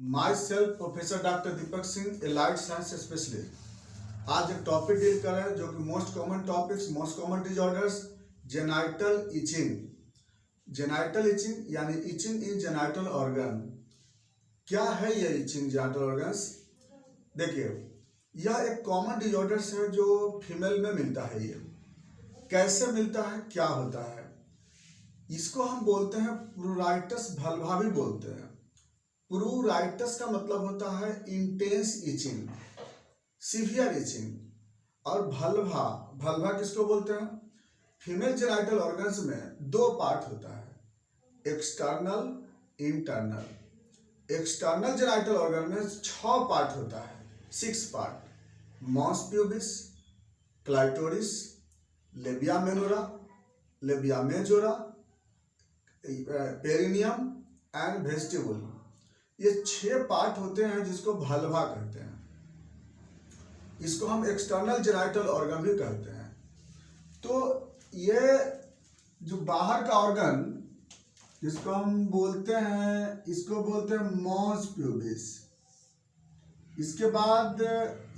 माई self professor doctor Deepak Singh, allied science specialist. आज एक topic deal कर रहे हैं जो कि most common topics, most common disorders, genital itching. Genital itching यानी इचिंग इन जेनाइटल ऑर्गन। क्या है ये इचिंग जेनाइटल ऑर्गन्स? देखिए, यह एक कॉमन डिजॉर्डर्स है जो फीमेल में मिलता है। ये कैसे मिलता है, क्या होता है? इसको हम बोलते हैं प्रूराइटस वल्वा भी बोलते हैं। प्रूराइटस का मतलब होता है इंटेंस इचिंग, सीवियर इचिंग। और वल्वा, वल्वा किसको बोलते हैं? फीमेल जेनाइटल ऑर्गन्स में दो पार्ट होता है, external, internal. External genital organ में 6 पार्ट होता है, 6 part. Mons pubis, clitoris, labia minora, labia majora, perineum and vestibule. ये 6 पार्ट होते हैं जिसको वल्वा कहते हैं। इसको हम एक्सटर्नल जेनाइटल ऑर्गन भी कहते हैं। तो ये जो बाहर का ऑर्गन जिसको हम बोलते हैं, इसको बोलते हैं मॉस प्यूबिस। इसके बाद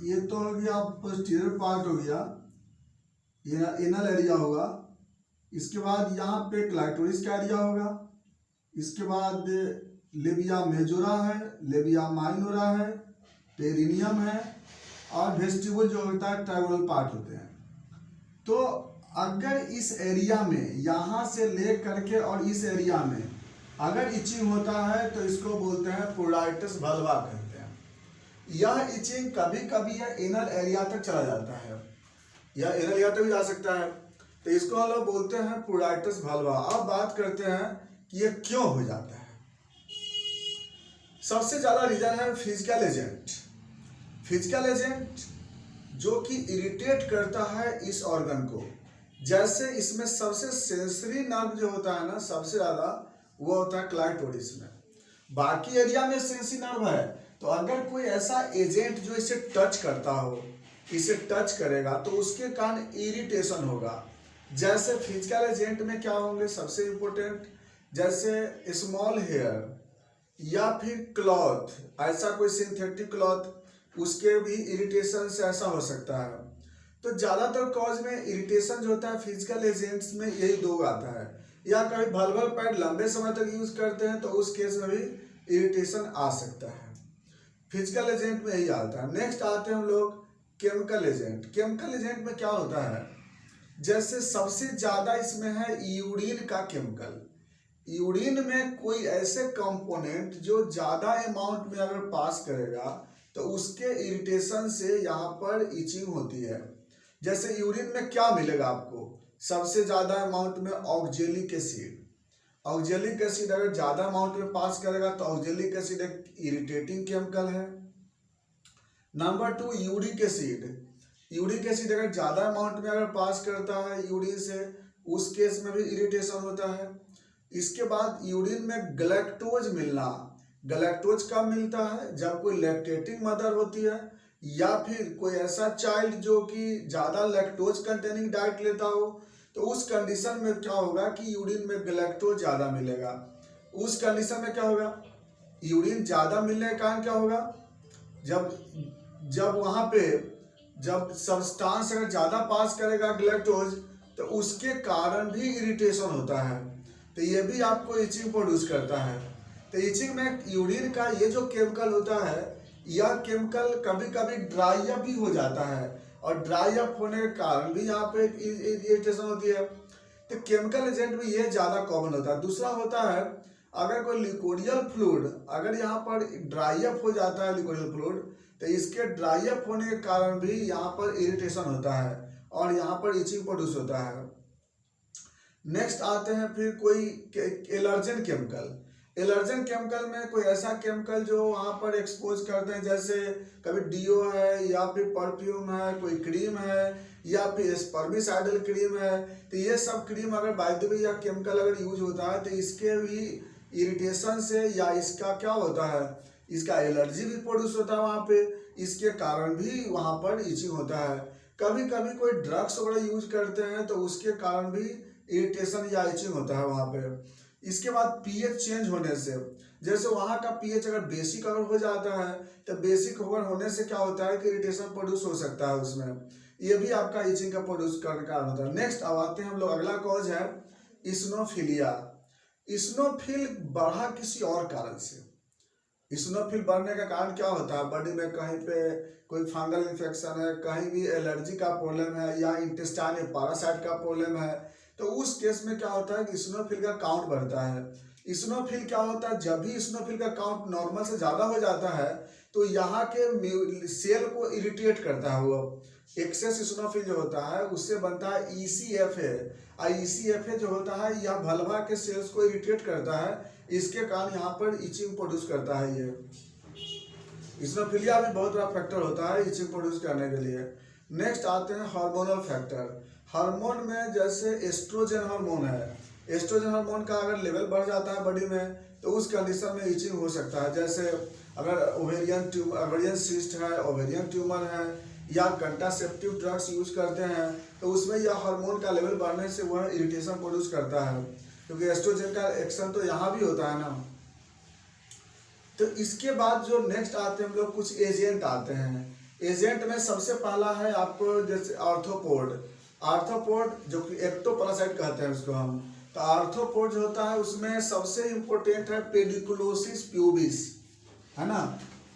ये तो हो गया पोस्टीरियर पार्ट, हो गया एनल एरिया होगा। इसके बाद यहाँ पे क्लाइटोरिस का एरिया होगा। इसके बाद लेबिया मेजोरा है, लेबिया माइनोरा है, पेरिनियम है, और वेस्टिबुल जो होता है ट्राइगोनल पार्ट होते हैं। तो अगर इस एरिया में यहाँ से ले करके और इस एरिया में अगर इचिंग होता है तो इसको बोलते हैं प्रूराइटस वल्वा कहते हैं। यह इचिंग कभी कभी यह एनल एरिया तक चला जाता है, यह एनल एरिया तक भी जा सकता है। तो इसको हम लोग बोलते हैं प्रूराइटस वल्वा। अब बात करते हैं कि यह क्यों हो जाता है। सबसे ज्यादा रीजन है फिजिकल एजेंट। फिजिकल एजेंट जो कि इरिटेट करता है इस ऑर्गन को। जैसे इसमें सबसे सेंसरी नर्व जो होता है ना, सबसे ज्यादा वो होता है क्लाइटोरिस में। बाकी एरिया में सेंसरी नर्व है। तो अगर कोई ऐसा एजेंट जो इसे टच करता हो, इसे टच करेगा तो उसके कारण इरिटेशन होगा। जैसे फिजिकल एजेंट में क्या होंगे सबसे इंपॉर्टेंट, जैसे स्मॉल हेयर या फिर क्लॉथ, ऐसा कोई सिंथेटिक क्लॉथ, उसके भी इरिटेशन से ऐसा हो सकता है। तो ज़्यादातर कॉज में इरिटेशन जो होता है फिजिकल एजेंट्स में यही दो आता है। या कभी वल्वल पैड लंबे समय तक यूज करते हैं तो उस केस में भी इरिटेशन आ सकता है। फिजिकल एजेंट में यही आता है। नेक्स्ट आते हैं हम लोग केमिकल एजेंट। केमिकल एजेंट में क्या होता है, जैसे सबसे ज़्यादा इसमें है यूरिन का केमिकल। यूरिन में कोई ऐसे कंपोनेंट जो ज़्यादा अमाउंट में अगर पास करेगा तो उसके इरिटेशन से यहाँ पर इचिंग होती है। जैसे यूरिन में क्या मिलेगा आपको सबसे ज़्यादा अमाउंट में? Oxalic acid. ऑक्जेलिक एसिड अगर ज़्यादा अमाउंट में पास करेगा तो ऑक्जेलिक एसिड एक इरिटेटिंग केमिकल है। Number 2 uric acid. Uric acid अगर ज़्यादा अमाउंट में अगर पास करता है यूरिन से, उस केस में भी इरिटेशन होता है। इसके बाद यूरिन में गैलेक्टोज मिलना। गैलेक्टोज कब मिलता है? जब कोई लैक्टेटिंग मदर होती है या फिर कोई ऐसा चाइल्ड जो कि ज़्यादा लैक्टोज कंटेनिंग डाइट लेता हो, तो उस कंडीशन में क्या होगा कि यूरिन में गैलेक्टोज ज़्यादा मिलेगा। उस कंडीशन में क्या होगा, यूरिन ज़्यादा मिलने के कारण क्या होगा, जब वहाँ पे जब सब्सटेंस अगर ज़्यादा पास करेगा गैलेक्टोज तो उसके कारण भी इरिटेशन होता है। तो ये भी आपको इचिंग प्रोड्यूस करता है। तो इचिंग में यूरिन का ये जो केमिकल होता है, यह केमिकल कभी कभी ड्राई अप भी हो जाता है, और ड्राई अप होने के कारण भी यहाँ पे इरिटेशन होती है। तो केमिकल एजेंट में ये ज़्यादा कॉमन होता है। दूसरा होता है अगर कोई लिकोडियल फ्लूइड अगर यहाँ पर ड्राई अप हो जाता है, लिकोडियल फ्लूइड, तो इसके ड्राई अप होने के कारण भी यहाँ पर इरिटेशन होता है और यहाँ पर इचिंग प्रोड्यूस होता है। नेक्स्ट आते हैं फिर कोई एलर्जन केमिकल। एलर्जन केमिकल में कोई ऐसा केमिकल जो वहाँ पर एक्सपोज करते हैं, जैसे कभी डीओ है या फिर परफ्यूम है, कोई क्रीम है या फिर स्पर्मिसाइडल क्रीम है। तो ये सब क्रीम अगर बाय द वे या केमिकल अगर यूज होता है तो इसके भी इरिटेशन से या इसका क्या होता है, इसका एलर्जी भी प्रोड्यूस होता है वहाँ पे, इसके कारण भी वहाँ पर इचिंग होता है। कभी कभी कोई ड्रग्स वगैरह यूज करते हैं तो उसके कारण भी इरिटेशन या इचिंग होता है वहाँ पे। इसके बाद पीएच चेंज होने से, जैसे वहाँ का पीएच अगर बेसिक अगर हो जाता है तो बेसिक होने से क्या होता है कि इरिटेशन प्रोड्यूस हो सकता है उसमें, ये भी आपका इचिंग का प्रोड्यूस करने का कारण होता है। नेक्स्ट अब आते हैं हम लोग, अगला कॉज है इस्नोफिलिया। इस्नोफिल बढ़ा किसी और कारण से। इस्नोफिल बढ़ने का कारण क्या होता है, बॉडी में कहीं पे कोई फंगल इन्फेक्शन है, कहीं भी एलर्जी का प्रॉब्लम है, या इंटेस्टाइन में पैरासाइट का प्रॉब्लम है, तो उस केस में क्या होता है कि इस्नोफिल का काउंट बढ़ता है। इस्नोफिल क्या होता है, जब भी इस्नोफिल का काउंट नॉर्मल से ज़्यादा हो जाता है तो यहाँ के सेल को इरिटेट करता है। वो एक्सेस इस्नोफिल जो होता है उससे बनता है ECFA, और ECFA जो होता है यह भल्वा के सेल्स को इरिटेट करता है, इसके कारण यहाँ पर इचिंग प्रोड्यूस करता है। ये इस्नोफिलिया भी बहुत बड़ा फैक्टर होता है इचिंग प्रोड्यूस करने के लिए। नेक्स्ट आते हैं हार्मोनल फैक्टर। हार्मोन में जैसे एस्ट्रोजन हार्मोन है, एस्ट्रोजन हार्मोन का अगर लेवल बढ़ जाता है बॉडी में तो उस कंडीशन में इचिंग हो सकता है। जैसे अगर ओवेरियन सिस्ट है, ओवेरियन ट्यूमर है, या कंट्रासेप्टिव ड्रग्स यूज करते हैं तो उसमें यह हार्मोन का लेवल बढ़ने से वह इरिटेशन प्रोड्यूस करता है, क्योंकि एस्ट्रोजन का एक्शन तो यहाँ भी होता है ना। तो इसके बाद जो नेक्स्ट आते हैं हम लोग, कुछ एजेंट आते हैं। एजेंट में सबसे पहला है आपको जैसे आर्थ्रोपोड। आर्थ्रोपोड जो कि एक्टोपैरासाइट कहते हैं उसको हम। तो आर्थ्रोपोड जो होता है उसमें सबसे इम्पोर्टेंट है पेडिकुलोसिस प्यूबिस, है ना।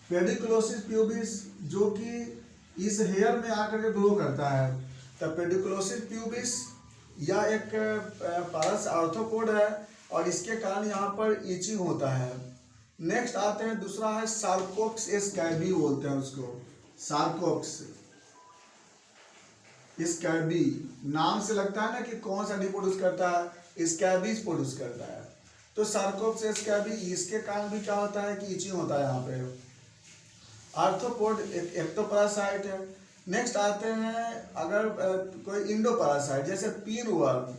पेडिकुलोसिस प्यूबिस जो कि इस हेयर में आकर के ग्रो करता है। तो पेडिकुलोसिस प्यूबिस या एक पारस आर्थ्रोपोड है, और इसके कारण यहाँ पर इचिंग होता है। नेक्स्ट आते हैं, दूसरा है सार्कोप्स स्कैबी बोलते हैं उसको। सार्कोप्स स्कैबी नाम से लगता है ना कि कौन सा डी प्रोड्यूस करता है, स्कैबीज प्रोड्यूस करता है। तो सार्कोप्स स्कैबी, इसके कारण भी क्या होता है कि इचिंग होता है यहाँ पे। आर्थ्रोपोड एक एक्टोपैरासाइट है। नेक्स्ट आते हैं अगर कोई इंडोपैरासाइट, जैसे पिनवर्म।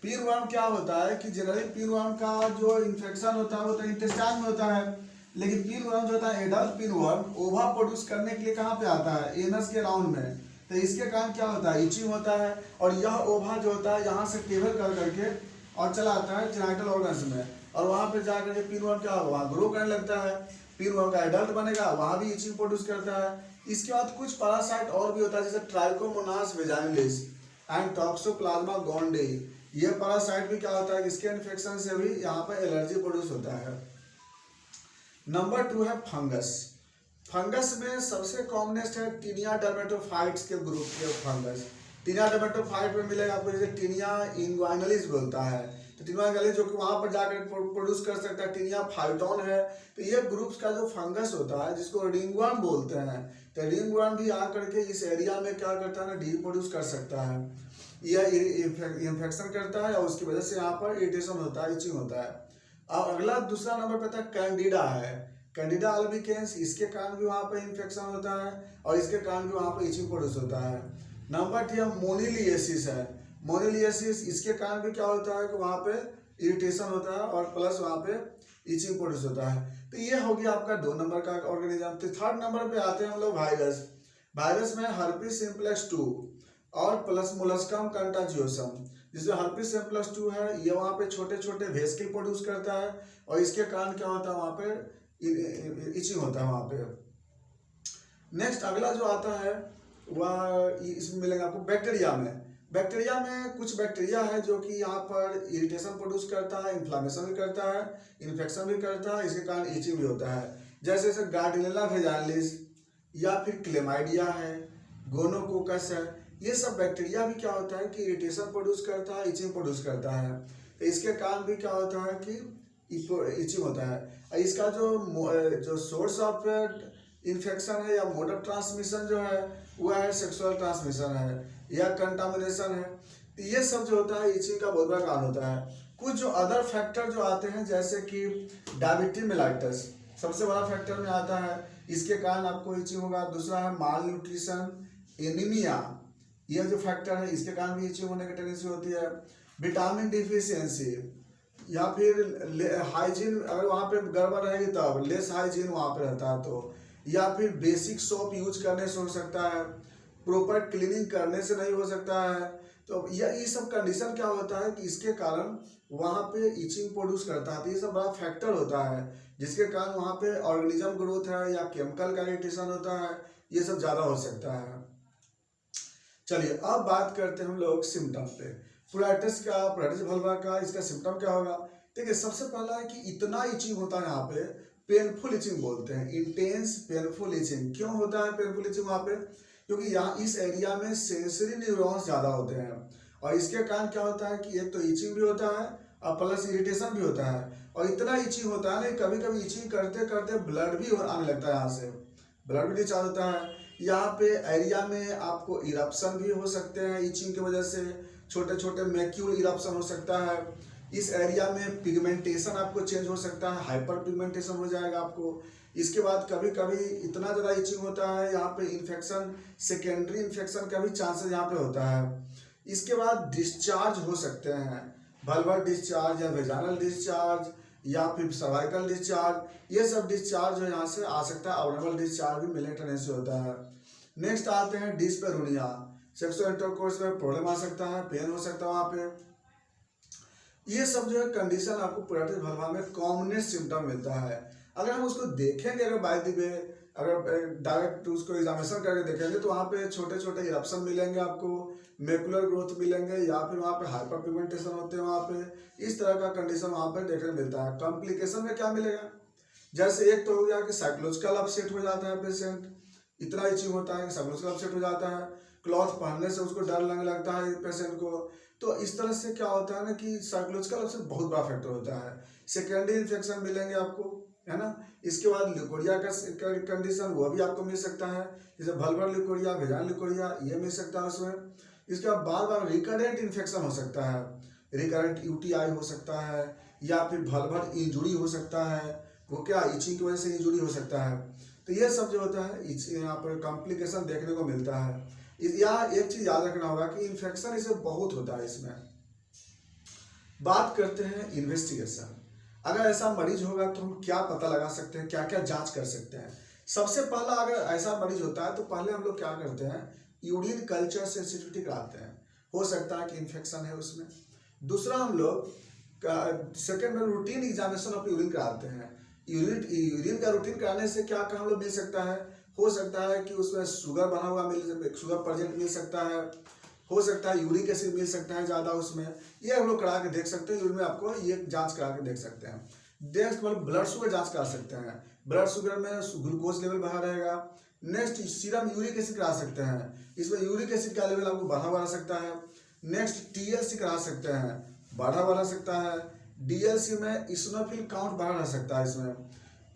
पिनवर्म क्या होता है कि जनरली पिनवर्म का जो इन्फेक्शन होता है वो तो इंटेस्टाइन में होता है, लेकिन पिनवर्म जो होता है एडल्ट पिनवर्म ओवा प्रोड्यूस करने के लिए कहाँ पे आता है, एनस के राउंड में। तो इसके कारण क्या होता है, इचिंग होता है, और यह ओवा जो होता है यहाँ से ट्रेवल कर करके और चला आता है जेनिटल ऑर्गन्स में, और वहाँ पे जाकर के पिनवर्म क्या होगा, वहाँ ग्रो करने लगता है, पिनवर्म का एडल्ट बनेगा, वहाँ भी इचिंग प्रोड्यूस करता है। इसके बाद कुछ पैरासाइट और भी होता है, जैसे ट्राइकोमोनास वेजाइनलिस एंड टॉक्सोप्लाज्मा गोंडे। ये पैरासाइट भी क्या होता है, इसके इन्फेक्शन से भी यहाँ पर एलर्जी प्रोड्यूस होता है। नंबर 2 है फंगस। फंगस में सबसे कॉमनेस्ट है टीनिया डर्मेटोफाइट्स के ग्रुप के फंगस। टीनिया डर्मेटोफाइट में मिलेगा आपको, जैसे टीनिया इंग्वाइनलिस बोलता है, तो टीनिया गले जो कि वहाँ पर जाकर प्रोड्यूस कर सकता है। टीनिया फाइटोन है। तो ये ग्रुप्स का जो फंगस होता है जिसको रिंगवर्म बोलते हैं, तो रिंगवर्म भी आकर के इस एरिया में क्या करता है ना, डी प्रोड्यूस कर सकता है, यह इन्फेक्शन करता है, और उसकी वजह से यहाँ पर इरिटेशन होता है, इचिंग होता है। अब अगला दूसरा नंबर पे था कैंडिडा है, कैंडिडा अल्बिकेंस। इसके कारण भी वहाँ पर इन्फेक्शन होता है, और इसके कारण भी वहाँ पर इचिंग प्रोड्यूस होता है। नंबर 3 मोनिलिएसिस है। मोनिलिएसिस, इसके कारण भी क्या होता है कि वहाँ पे इरिटेशन होता है, और प्लस वहाँ पे इचिंग प्रोड्यूस होता है। तो ये हो गया आपका 2 नंबर का ऑर्गेनिज्म। तो 3rd नंबर पे आते हैं हम लोग वायरस। वायरस में हर्पिस सिम्प्लेक्स 2 और प्लस मोलस्कम कंटाजियोसम। जिसमें हर्पिस सिम्प्लेक्स 2 है, ये वहाँ पे छोटे छोटे वेसिकल प्रोड्यूस करता है, और इसके कारण क्या होता है, वहाँ पे इचिंग होता है वहाँ पे। नेक्स्ट अगला जो आता है वह इसमें मिलेगा आपको बैक्टीरिया में। बैक्टीरिया में कुछ बैक्टीरिया है जो कि यहाँ पर इरिटेशन प्रोड्यूस करता है, इन्फ्लामेशन भी करता है, इन्फेक्शन भी करता है, इसके कारण इचिंग भी होता है। जैसे गार्डिनेला वेजाइनलिस, या फिर क्लेमाइडिया है, गोनोकोकस है। ये सब बैक्टीरिया भी क्या होता है कि इरिटेशन प्रोड्यूस करता है, इचिंग प्रोड्यूस करता है। तो इसके कारण भी क्या होता है कि इचिंग होता है। इसका जो सोर्स ऑफ इन्फेक्शन है या मोड ऑफ ट्रांसमिशन जो है वह है सेक्सुअल ट्रांसमिशन है या कंटामिनेशन है। तो ये सब जो होता है इचिंग का बहुत बड़ा कारण होता है। कुछ जो अदर फैक्टर जो आते हैं जैसे कि डायबिटीज मेलाइटस सबसे बड़ा फैक्टर में आता है, इसके कारण आपको इचिंग होगा। दूसरा है माल न्यूट्रिशन, एनीमिया, यह जो फैक्टर है इसके कारण भी इचिंग होने की टेंडेंसी होती है। विटामिन डिफिशियंसी, या फिर हाइजीन अगर वहाँ पे गड़बड़ रहेगी तब, लेस हाइजीन वहाँ पे रहता है तो, या फिर बेसिक सोप यूज करने से हो सकता है, प्रॉपर क्लीनिंग करने से नहीं हो सकता है। तो ये सब कंडीशन क्या होता है कि इसके कारण वहाँ पे इचिंग प्रोड्यूस करता है। तो ये सब बड़ा फैक्टर होता है। जिसके कारण वहाँ पे ऑर्गेनिज्म ग्रोथ है या केमिकल का इरिटेशन होता है, ये सब ज़्यादा हो सकता है। चलिए अब बात करते हैं हम लोग सिम्टम पे। प्रोराइटिस वल्वा का इसका सिम्टम क्या होगा? देखिए सबसे पहला है कि इतना इचिंग होता है यहाँ पे, पेनफुल इचिंग बोलते हैं, इंटेंस पेनफुल इचिंग। क्यों होता है पेनफुल इचिंग वहाँ पे? क्योंकि यहाँ इस एरिया में सेंसरी न्यूरॉन्स ज़्यादा होते हैं और इसके कारण क्या होता है कि एक तो इचिंग भी होता है और प्लस इरिटेशन भी होता है। और इतना इचिंग होता है ना, कभी कभी इचिंग करते करते ब्लड भी आने लगता है, यहाँ से ब्लड भी डिस्चार्ज होता है। यहाँ पे एरिया में आपको इरप्शन भी हो सकते हैं इचिंग की वजह से, छोटे छोटे मैक्यूल इरप्शन हो सकता है। इस एरिया में पिगमेंटेशन आपको चेंज हो सकता है, हाइपर पिगमेंटेशन हो जाएगा आपको। इसके बाद कभी कभी इतना ज़्यादा इचिंग होता है यहाँ पे इन्फेक्शन, सेकेंडरी इन्फेक्शन का भी चांसेस यहाँ पे होता है। इसके बाद डिस्चार्ज हो सकते हैं, वल्वल डिस्चार्ज या वेजाइनल डिस्चार्ज या फिर सर्वाइकल डिस्चार्ज, ये सब डिस्चार्ज जो यहाँ से आ सकता है। अबनॉर्मल डिस्चार्ज भी मेल टेंडेंसी से होता है। नेक्स्ट आते हैं डिस्पेरोनिया, सेक्सुअल इंटरकोर्स में प्रॉब्लम आ सकता है, पेन हो सकता है वहाँ पे। ये सब जो है कंडीशन आपको प्रोराइटिस वल्वा में कॉमनेस्ट सिम्टम मिलता है। अगर हम उसको देखेंगे, अगर बाय द वे अगर डायरेक्ट उसको एग्जामिनेशन करके देखेंगे तो वहाँ पे छोटे छोटे इरप्शन मिलेंगे आपको, मैकुलर ग्रोथ मिलेंगे या फिर वहाँ पे हाइपर पिगमेंटेशन होते हैं वहाँ पे। इस तरह का कंडीशन वहाँ पे देखने मिलता है। कॉम्प्लिकेशन में क्या मिलेगा? जैसे एक तो हो गया कि साइकोलॉजिकल अपसेट हो जाता है पेशेंट, इतना इचिंग होता है कि साइकोलॉजिकल अपसेट हो जाता है, क्लॉथ पहनने से उसको डर लगने लगता है पेशेंट को। तो इस तरह से क्या होता है ना कि साइकोलॉजिकल अपसेट बहुत बड़ा फैक्टर होता है। सेकेंडरी इन्फेक्शन मिलेंगे आपको, है ना। इसके बाद लिकोरिया का कंडीशन वो भी आपको मिल सकता है, जैसे वल्वल लिकोरिया, वेजाइनल लिकोरिया, ये मिल सकता है उसमें। इसके बाद बार बार रिकरेंट इन्फेक्शन हो सकता है, रिकरेंट यूटीआई हो सकता है या फिर वल्वल इंजुरी हो सकता है, वो क्या इचिंग की वजह से इंजुरी हो सकता है। तो ये सब जो होता है यहाँ पर कॉम्प्लिकेशन देखने को मिलता है। यहाँ एक चीज याद रखना होगा कि इन्फेक्शन इसे बहुत होता है इसमें। बात करते हैं इन्वेस्टिगेशन। अगर ऐसा मरीज होगा तो हम क्या पता लगा सकते हैं, क्या क्या जांच कर सकते हैं? सबसे पहला अगर ऐसा मरीज होता है तो पहले हम लोग क्या करते हैं, यूरिन कल्चर सेंसिटिविटी कराते हैं, हो सकता है कि इन्फेक्शन है उसमें। दूसरा हम लोग सेकेंड में रूटीन एग्जामिनेशन ऑफ यूरिन कराते हैं। यूरिन का रूटीन कराने से क्या क्या हम लोग मिल सकता है? हो सकता है कि उसमें शुगर बना हुआ शुगर प्रेजेंट मिल सकता है, हो सकता है यूरिक एसिड मिल सकता है ज़्यादा उसमें, ये हम लोग करा के देख सकते हैं। यूरिन में आपको ये जांच करा के देख सकते हैं। नेक्स्ट मतलब ब्लड शुगर जांच करा सकते हैं, ब्लड शुगर में ग्लूकोज लेवल बढ़ा रहेगा। नेक्स्ट सीरम यूरिक एसिड करा सकते हैं, इसमें यूरिक एसिड का लेवल आपको बढ़ा सकता है। नेक्स्ट टीएलसी करा सकते हैं, बढ़ा सकता है। डीएलसी में इस्नोफिल काउंट बढ़ा सकता है इसमें।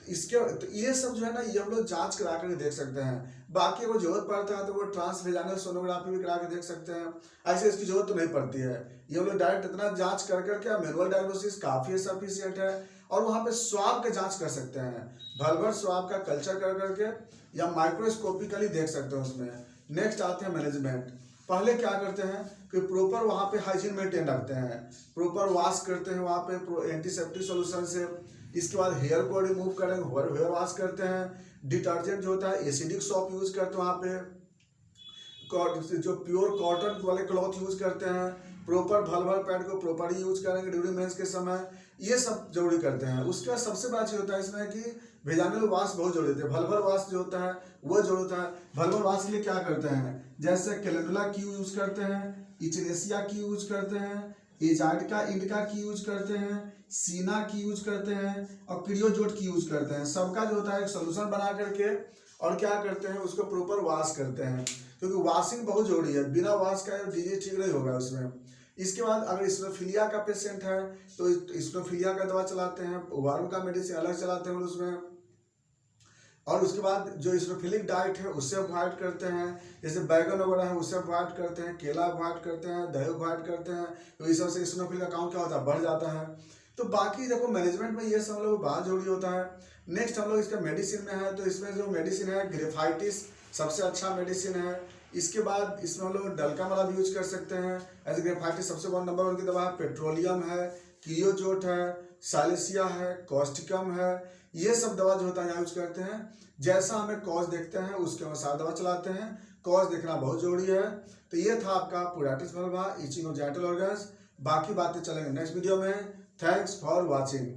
इसके तो ये सब जो है ना, ये हम लोग जांच करा कर देख सकते हैं। बाकी अगर जरूरत पड़ता है तो वो ट्रांसवेजाइनल सोनोग्राफी भी करा के देख सकते हैं। ऐसे इसकी जरूरत तो नहीं पड़ती है, ये हम लोग डायरेक्ट इतना जांच कर करके मैनुअल डायग्नोसिस काफी सफिशिएंट है। और वहाँ पे स्वाब के जांच कर सकते हैं, वल्वल स्वाब का कल्चर कर करके या माइक्रोस्कोपिकली देख सकते हैं उसमें। नेक्स्ट आते हैं मैनेजमेंट। पहले क्या करते हैं कि प्रॉपर वहाँ पे हाइजीन मेंटेन रखते हैं, प्रॉपर वॉश करते हैं वहाँ पे एंटीसेप्टिक सोल्यूशन से। इसके बाद हेयर को रिमूव करेंगे, हेयर वॉश करते हैं। डिटर्जेंट जो होता है एसिडिक सॉप यूज करते हैं वहाँ पे, जो प्योर कॉटन वाले क्लॉथ यूज करते हैं। प्रॉपर वल्वल पैड को प्रॉपर यूज करेंगे ड्यूरिंग मेंस के समय, ये सब जरूरी करते हैं। उसके बाद सबसे बड़ा चीज होता है इसमें कि वेजाइनल वॉश बहुत जरूरी होता है। वल्वल वॉश जो होता है वो जरूरी होता है। वल्वल वॉश के लिए क्या करते हैं, जैसे कैलेंडुला की यूज करते हैं, इचिनेसिया की यूज करते हैं, एजाइड इंडिका की यूज करते हैं, सीना की यूज करते हैं और क्रियोजोट की यूज करते हैं। सबका जो होता है एक सोल्यूशन बना करके और क्या करते हैं, उसको प्रॉपर वॉश करते हैं, क्योंकि वॉशिंग बहुत जरूरी है। बिना वॉश का डिजीज ठीक नहीं होगा उसमें। इसके बाद अगर इस्नोफिलिया का पेशेंट है तो इस्नोफिलिया का दवा चलाते हैं, वर्म का मेडिसिन अलग चलाते हैं उसमें। और उसके बाद जो इस्नोफिलिक डाइट है उससे अवॉइड करते हैं, जैसे बैगन वगैरह है उससे अवॉइड करते हैं, केला अवॉइड करते हैं, दही अवॉइड करते हैं। तो इस सबसे इस्नोफिल का काउंट क्या होता है, बढ़ जाता है। तो बाकी देखो मैनेजमेंट में ये सब लोग बहुत जरूरी होता है। नेक्स्ट हम लोग इसका मेडिसिन में है, तो इसमें जो मेडिसिन है ग्रेफाइटिस सबसे अच्छा मेडिसिन है। इसके बाद इसमें हम लोग डल्कामाला भी यूज कर सकते हैं। ऐसे ग्रेफाइटिस सबसे बड़ा नंबर 1 की दवा है। पेट्रोलियम है, क्रियोजोट है, सालिसिया है, कॉस्टिकम है, ये सब दवा जो होता है यहाँ यूज करते हैं। जैसा हमें कॉज देखते हैं उसके अनुसार दवा चलाते हैं, कॉज देखना बहुत जरूरी है। तो ये था आपका pruritus vulva, itching of genital organs. बाकी बातें चलेंगे नेक्स्ट वीडियो में। Thanks for watching.